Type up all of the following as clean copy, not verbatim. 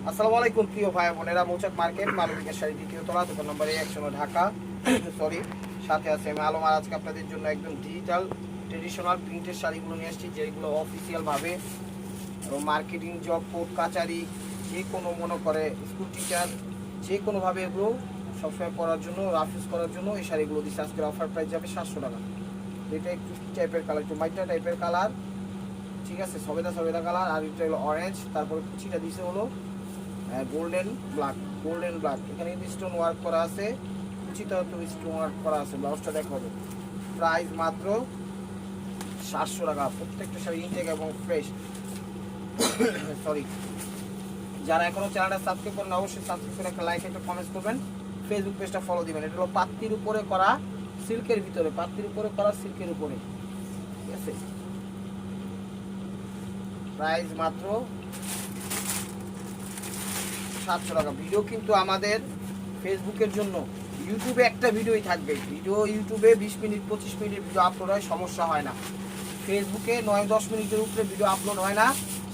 আসসালামু আলাইকুম প্রিয় ভাই বোনেরা, মৌচাক মার্কেট মালবিকের শাড়ি দ্বিতীয় তলা, দোকান নম্বর 100 ঢাকা। সরি, সাথে আছে আমি আলম। আর আজকে আপনাদের জন্য একদম ডিজিটাল ট্রেডিশনাল প্রিন্টের শাড়িগুলো নিয়ে আসছি, যেগুলো অফিসিয়ালভাবে মার্কেটিং, জব, কোর্ট কাচারি, যে কোনো মনে করে স্কুল টিচার, যে কোনোভাবে এগুলো সবসময় পরার জন্য, রাফ ইউজ করার জন্য এই শাড়িগুলো দিচ্ছে। আজকের অফার প্রাইস যাবে 700 টাকা। এটা একটু টাইপের কালার, একটু মাইটা টাইপের কালার, ঠিক আছে, সবেদা সবেদা কালার। আর এটা হলো অরেঞ্জ, তারপরে কুচিটা দিছে হলো গোল্ডেন ব্ল্যাক। গোল্ডেন ব্ল্যাক, এখানে কিন্তু স্টোন ওয়ার্ক করা আছে, কুচিটাও তো স্টোন ওয়ার্ক করা আছে। ব্লাউজটা দেখাবো, প্রাইস মাত্র 700 টাকা। প্রত্যেকটা শাড়ি ইনটেক এবং ফ্রেশ। সরি, যারা এখনো চ্যানেলটা সাবস্ক্রাইব করেন অবশ্যই সাবস্ক্রাইব করে একটা লাইক, একটা কমেন্ট করবেন, ফেসবুক পেজটা ফলো দিবেন। এটা হলো পাত্তির উপরে করা সিল্কের ভিতরে, পাত্তির উপরে করা সিল্কের উপরে, ঠিক আছে। প্রাইস মাত্র 700 টাকা। ভিডিও কিন্তু আমাদের ফেসবুকের জন্য, ইউটিউবে একটা ভিডিওই থাকবে। ভিডিও ইউটিউবে 20 মিনিট 25 মিনিটের ভিডিও আপলোড হয়, সমস্যা হয় না। ফেসবুকে 9-10 মিনিটের উপরে ভিডিও আপলোড হয় না,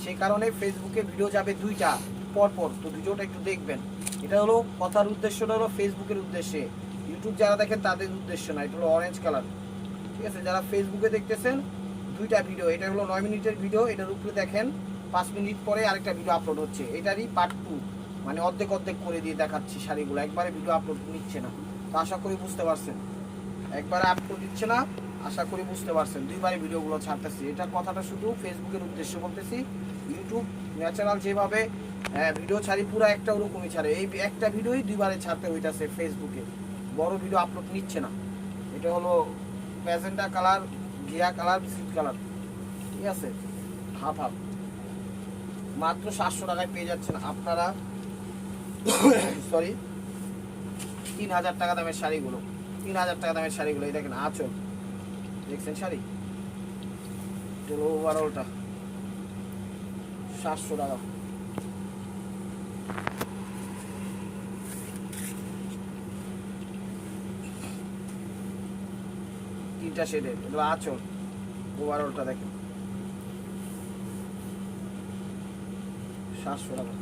সেই কারণে ফেসবুকে ভিডিও যাবে 2টা পরপর। তো ভিডিওটা একটু দেখবেন। এটা হলো কথার উদ্দেশ্যটা হলো ফেসবুকের উদ্দেশ্যে, ইউটিউব যারা দেখেন তাদের উদ্দেশ্য না। এটা হলো অরেঞ্জ কালার, ঠিক আছে। যারা ফেসবুকে দেখতেছেন 2টা ভিডিও, এটা হলো 9 মিনিটের ভিডিও, এটার উপরে দেখেন 5 মিনিট পরে আরেকটা ভিডিও আপলোড হচ্ছে, এটারই পার্ট 2, মানে অর্ধেক অর্ধেক করে দিয়ে দেখাচ্ছি শাড়িগুলো। একবারে ভিডিও আপলোড নিচ্ছে না, তো আশা করি বুঝতে পারছেন। একবারে আপলোড দিচ্ছে না, আশা করি বুঝতে পারছেন। 2বারে ভিডিওগুলো ছাড়তেছি। এটা কথাটা শুধু ফেসবুকের উদ্দেশ্য বলতেছি। ইউটিউব ন্যাচারাল যেভাবে ভিডিও ছাড়ি, পুরো একটা ওরকমই ছাড়ে। এই একটা ভিডিওই 2বারে ছাড়তে হইতাছে ফেসবুকে, বড় ভিডিও আপলোড নিচ্ছে না। এটা হলো ম্যাজেন্টা কালার, ঘিয়া কালার, বিস্কিট কালার, ঠিক আছে, হাফ হাফ। মাত্র 700 টাকায় পেয়ে যাচ্ছেন আপনারা। সরি, 3000 টাকা দামের শাড়িগুলো, 3000 টাকা দামের শাড়িগুলো। এই দেখেন আঁচল, দেখছেন শাড়ি, চলো ওভারঅলটা 700 টাকা। তিনটা শেডের, এগুলো আঁচল, ওভারঅলটা দেখেন 700 টাকা।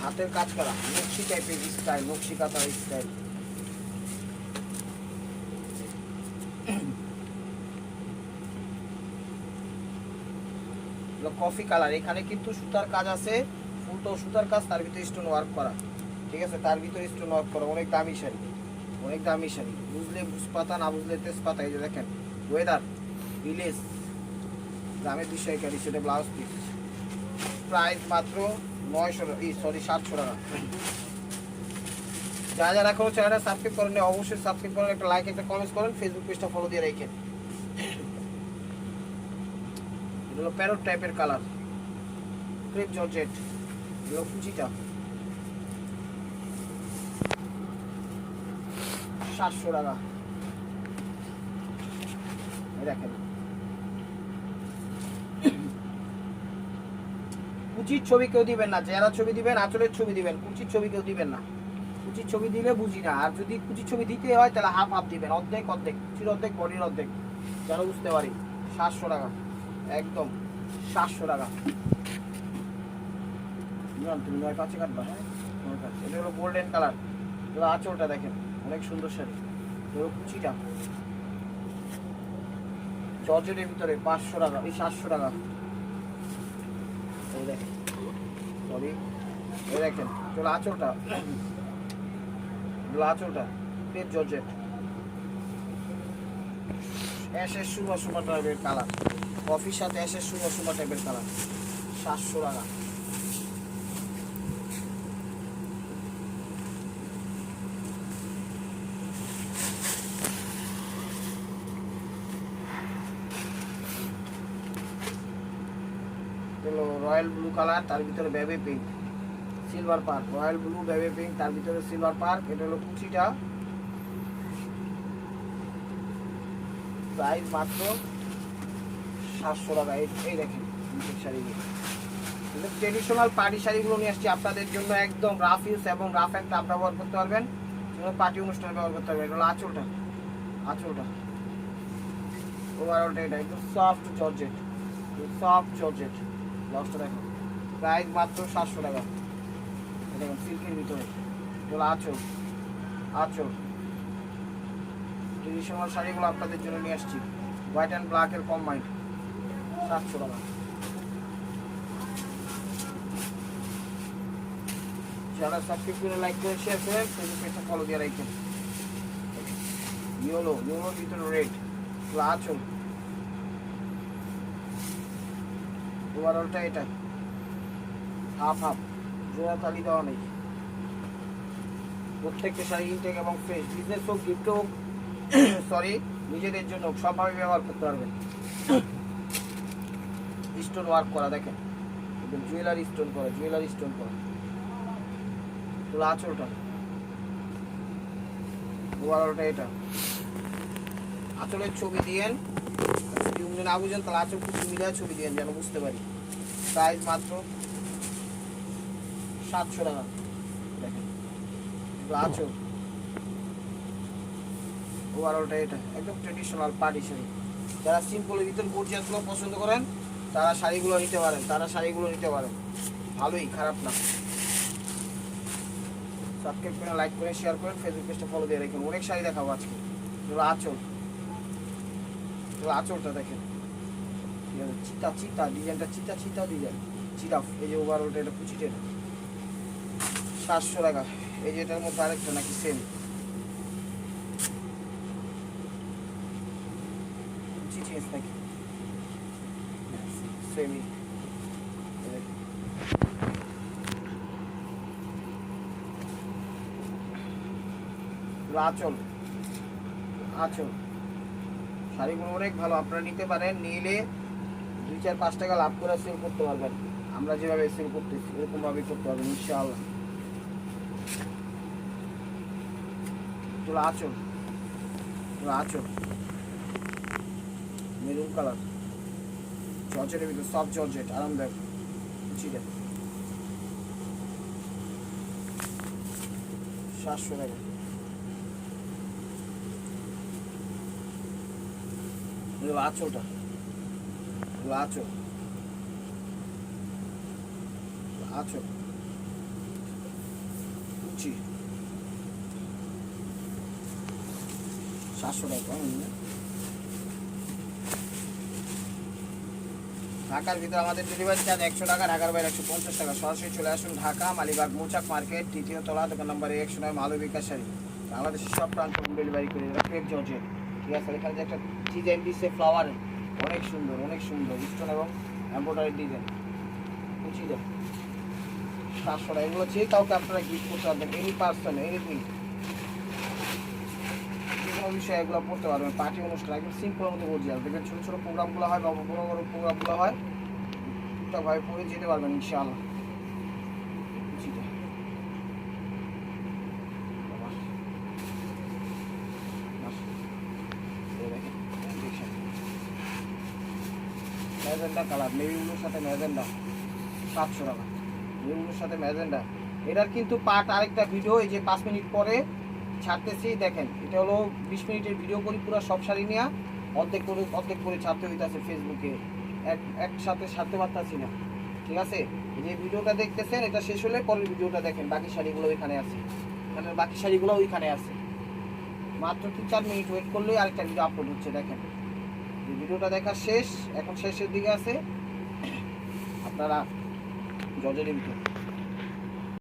হাতের কাজ করা নকশি টাইপের স্টাইল, নকশি কাঁথার স্টাইল। কফি কালার, এখানে কিন্তু সুতার কাজ আছে, ফুলটো সুতার কাজ, তার ভিতরে স্টোন ওয়ার্ক করা, ঠিক আছে, তার ভিতরে স্টোন ওয়ার্ক করা। অনেক দামি শাড়ি, অনেক দামি শাড়ি। বুঝলে বুঝপাতা, না বুঝলে তেজপাতা। এই যে দেখেন ওয়েদার ভিলেজ, গ্রামের বিষয় কারি, সেটা ব্লাউজ পিস। প্রাইস মাত্র 700 টাকা। যারা যারা এখনো চ্যানেলটা সাবস্ক্রাইব করেন অবশ্যই সাবস্ক্রাইব করেন, একটা লাইক, একটা কমেন্ট করেন, ফেসবুক পেজটা ফলো দিয়ে রাখেন। এগুলো প্যারট টাইপের কালার, ক্রেপ জর্জেট, এগুলো কুচিটা 700 টাকা। দেখেন কুচির ছবি কেউ দিবেন না, যারা ছবি দিবেন আঁচলের ছবি দিবেন, কুচির ছবি কেউ দিবেন না। কুচির ছবি দিলে বুঝি না। আর যদি কুচির ছবি দিতে হয় তাহলে হাফ হাফ দিবেন, অর্ধেক অর্ধেক, কুচির অর্ধেক, বডির অর্ধেক, যেন বুঝতে পারি। 700 টাকা, একদম 700 টাকা। তুমি 9-5 কাটবা, হ্যাঁ 9-5। এটা হলো গোল্ডেন কালার, এগুলো আঁচলটা দেখেন, অনেক সুন্দর শাড়ি। এগুলো কুচিটা জর্জেটের ভিতরে 500 টাকা, এই 700 টাকা। এই দেখেন, সরি, এই দেখেন চলো আঁচলটা, আঁচলটা ক্রেপ জর্জেট, অ্যাশের সুমা সুমা টাইপের কালার, কফির সাথে অ্যাশের সুমা সুমা টাইপের কালার, 700 টাকা। রয়্যাল ব্লু কালার, তার ভিতরে baby pink, silver park, royal blue, baby pink, তার ভিতরে সিলভার পার্ক। এটা হলো কুচিটা, প্রাইস মাত্র 700 টাকা। এই দেখেন শাড়িগুলো, ট্রেডিশনাল পার্টি শাড়িগুলো নিয়ে আসছি আপনাদের জন্য, একদম রাফ ইউজ এবং রাফ অ্যান্ড টাফ ব্যবহার করতে পারবেন, পার্টি অনুষ্ঠানে ব্যবহার করতে পারবেন। এটা হলো আঁচলটা, আঁচলটা ওভারঅলটা, এটা একদম সফট জর্জেট, সফট জর্জেট, লসটা দেখো, প্রাইস মাত্র 700 টাকা। দেখুন সিল্কের ভিতরে এগুলো আঁচল, আঁচল ট্রেডিশনাল শাড়িগুলো আপনাদের জন্য নিয়ে আসছি, হোয়াইট অ্যান্ড ব্ল্যাকের কম্বাইন্ড, 700 টাকা। যারা সাবস্ক্রাইব করে লাইক করে শেয়ার করেন, ফেসবুক পেজটা ফলো দিয়ে রাখেন। ইয়েলোর ভিতরে রেড, আঁচল, ওভারঅলটা এটা হাফ হাফ, জোড়া তালি দেওয়া নেই। প্রত্যেকটা শাড়ি ইনটেক এবং ফ্রেশ, বিজনেস হোক, গিফট হোক, সরি নিজেদের জন্য সবভাবে ব্যবহার করতে পারবেন। স্টোন ওয়ার্ক করা দেখেন, একদম জুয়েলারি স্টোন করা, জুয়েলারি স্টোন করা। পুরো আঁচলটা, ওভারঅলটা এটা। আঁচলের ছবি দিয়েন, যদি না বুঝেন তাহলে আঁচল কিছু মিলিয়ে ছবি দিয়েন যেন বুঝতে পারি। প্রাইস মাত্র 700 টাকা। দেখেন আঁচল, ওভারঅলটা এটা, একদম ট্রেডিশনাল পার্টি শাড়ি। যারা সিম্পলের ভিতর গর্জিয়াসগুলো পছন্দ করেন তারা শাড়িগুলো নিতে পারেন, ভালোই, খারাপ না। সাবস্ক্রাইব করে লাইক করে শেয়ার করেন, ফেসবুক পেজটা ফলো দিয়ে রাখুন। অনেক শাড়ি দেখাবো আজকে। এগুলো আঁচল, আঁচলটা দেখেন, চিতা চিতা ডিজাইনটা, চিতা চিতা ডিজাইন, চিতা। এই যে ওভারঅলটা এটা কুচিটা 700 টাকা। এই যে এটার মধ্যে আরেকটা নাকি সেম কুচি চেঞ্জ নাকি সেমই। আঁচল, আঁচল শাড়িগুলো অনেক ভালো, আপনারা নিতে পারেন। নিলে 2-4-5 টাকা লাভ করে সেল করতে পারবেন। আমরা যেভাবে সেল করতেছি এরকম ভাবে করতে পারবেন ইনশাআল্লাহ। আঁচল, আঁচল মেরুন কালার, জর্জেটের ভিতরে, সফট জর্জেট, আরামদায়ক। বুঝিটা 700 টাকা। আঁচলটা, আঁচল, আঁচল কুচি 700 টাকা। ঢাকার ভিতরে আমাদের ডেলিভারি চার্জ 100 টাকা, ঢাকার বাইরে 150 টাকা। সরাসরি চলে আসুন ঢাকা মালিবাগ মৌচাক মার্কেট, 3য় তলা, দোকান নম্বর 109, মালবিকা শাড়ি। বাংলাদেশের সব প্রান্ত ডেলিভারি করে। ক্রেপ জর্জেট, ঠিক আছে। এখানে যে একটা ডিজাইন দিচ্ছে ফ্লাওয়ার, অনেক সুন্দর, অনেক সুন্দর স্টোন এবং এমব্রয়ডারি ডিজাইন। বুঝি দেন 700 টাকা। এগুলো যে কাউকে আপনারা গিফট করতে পারবেন, এনি পার্সন, এনিথিং, যে কোনো বিষয়ে এগুলো পড়তে পারবেন। পার্টি অনুষ্ঠান একদম সিম্পলের মধ্যে বলছি। আর দেখবেন ছোটো ছোটো প্রোগ্রামগুলো হয় বা বড়ো বড়ো প্রোগ্রামগুলো হয়, ঠিকঠাকভাবে পরে যেতে পারবেন ইনশাআল্লাহ। বুঝিটা ম্যাজেন্ডা কালার, নেভিগুলোর সাথে ম্যাজেন্ডা, 700 টাকা। নেভিগুলোর সাথে ম্যাজেন্ডা। এটার কিন্তু পার্ট আরেকটা ভিডিও এই যে 5 মিনিট পরে ছাড়তেছি। দেখেন এটা হলো 20 মিনিটের ভিডিও করি, পুরো সব শাড়ি নিয়ে অর্ধেক করে ছাড়তে হইতেছে ফেসবুকে, একসাথে ছাড়তে পারতাছি না, ঠিক আছে। যে ভিডিওটা দেখতেছেন এটা শেষ হলে পরের ভিডিওটা দেখেন, বাকি শাড়িগুলো ওইখানে আছে, এখানে বাকি শাড়িগুলো ওইখানে আছে। মাত্র 3-4 মিনিট ওয়েট করলেই আরেকটা ভিডিও আপলোড হচ্ছে। দেখেন এই ভিডিওটা দেখা শেষ, এখন শেষের দিকে আছে। আপনারা জর্জেটের ভিতর